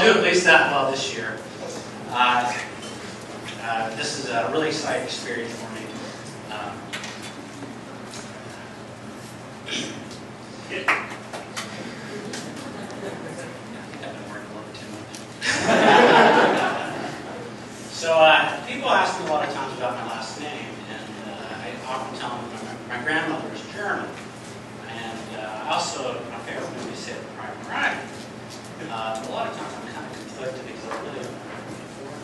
do at least that well this year. This is a really exciting experience for me. So people ask me a lot of times about my last name, and I often tell them my grandmother is German, and I also, my favorite movie is Saving Private Ryan. A lot of times I'm kind of conflicted because I really don't know before.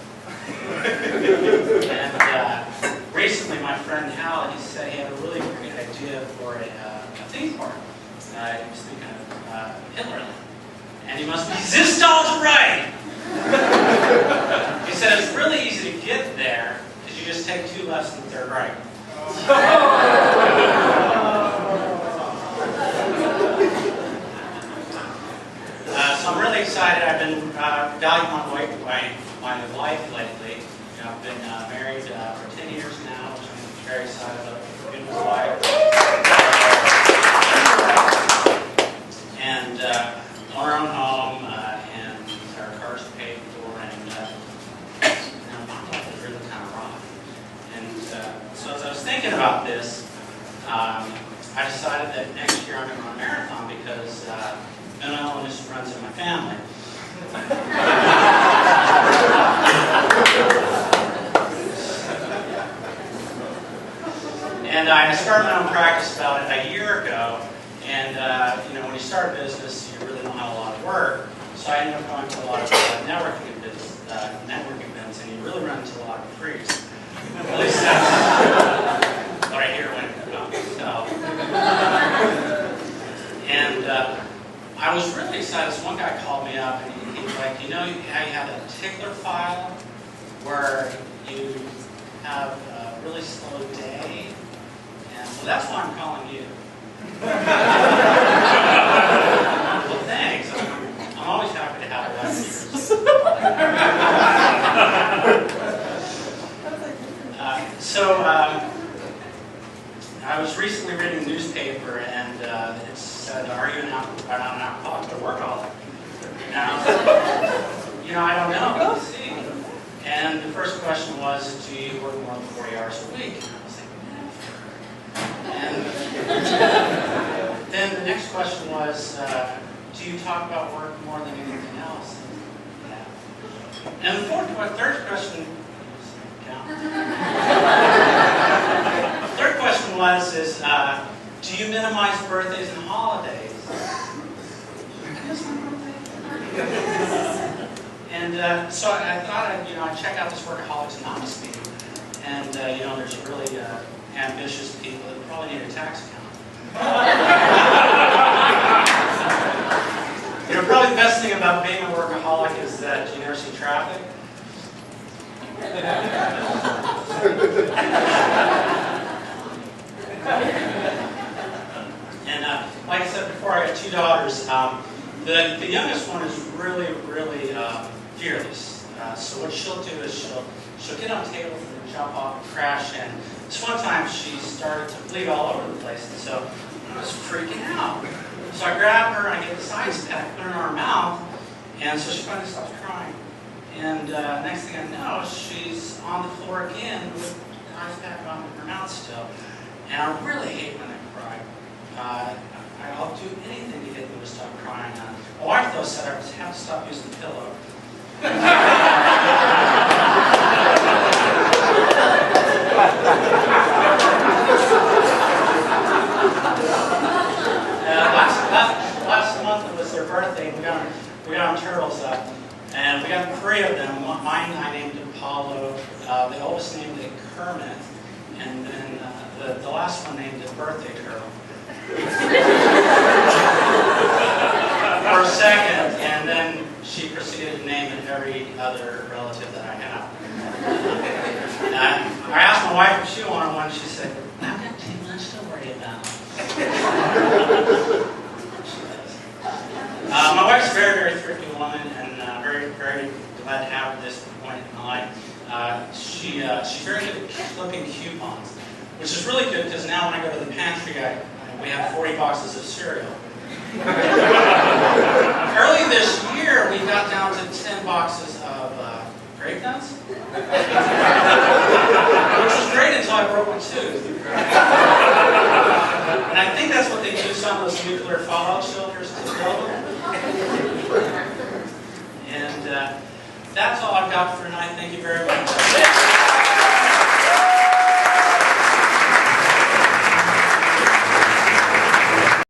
And recently my friend Hal, he said he had a really great idea for a theme park. He was thinking of Hitler. And he must be, this doll's right! He said it's really easy to get there because you just take 2 lefts and 3rd right. So I'm really excited. I've been valuing my life lately. You know, I've been married for 10 years now, which I'm very excited about. Good wife. And own our own home, and our car's paid for, and my life is really kind of rough. And so as I was thinking about this, I decided that next year I'm going to run a marathon because mental illness runs in my family. And I started my own practice about a year ago. And you know, when you start a business, you really don't have a lot of work. So I ended up going to a lot of networking events, and you really run into a lot of freaks. At least that's what I hear when it comes. So, and I was really excited. So one guy called me up, and he was like, you know how you have that tickler file where you have a really slow day? And so that's why I'm calling you. Well, thanks. I'm always happy to have lectures. I was recently reading a newspaper, and it said, "Are you not an alcoholic or workaholic?" Now, you know, I don't know. Let's see. And the first question was, "Do you work more than 40 hours a week?" And I was like, and then the next question was, do you talk about work more than anything else? Yeah. And the third question, third question was, do you minimize birthdays and holidays? And so I thought I'd check out this Workaholics Anonymous meeting, and there's really ambitious people that probably need a tax account. Probably the best thing about being a workaholic is that you never see traffic. And like I said before, I got 2 daughters. The youngest one is really fearless. So what she'll do is she'll get on tables and jump off and crash. And this one time she started to bleed all over the place, and so I was freaking out. So I grab her and I get this ice pack, put it in her mouth, and so she finally stops crying. And next thing I know, she's on the floor again with the ice pack on her mouth still. And I really hate when they cry. I'll do anything to get them to stop crying. My wife, though, said I have to stop using the pillow. Last month it was their birthday. We got our turtles up, and we got 3 of them. Mine I named Apollo. The oldest named it Kermit, and then the last one named it Birthday Turtle. For a second, and then she proceeded to name it every other relative that I have. I asked my wife if she wanted one. She said, "I've got too much to worry about." My wife's a very thrifty woman, and very glad to have her at this point in my life. She's very good at flipping coupons, which is really good because now when I go to the pantry, we have 40 boxes of cereal. Early this year, we got down to 10 boxes of grape nuts, which was great until I broke my tooth. And I think that's what they used on those nuclear fallout shelters to build them. And that's all I've got for tonight. Thank you very much.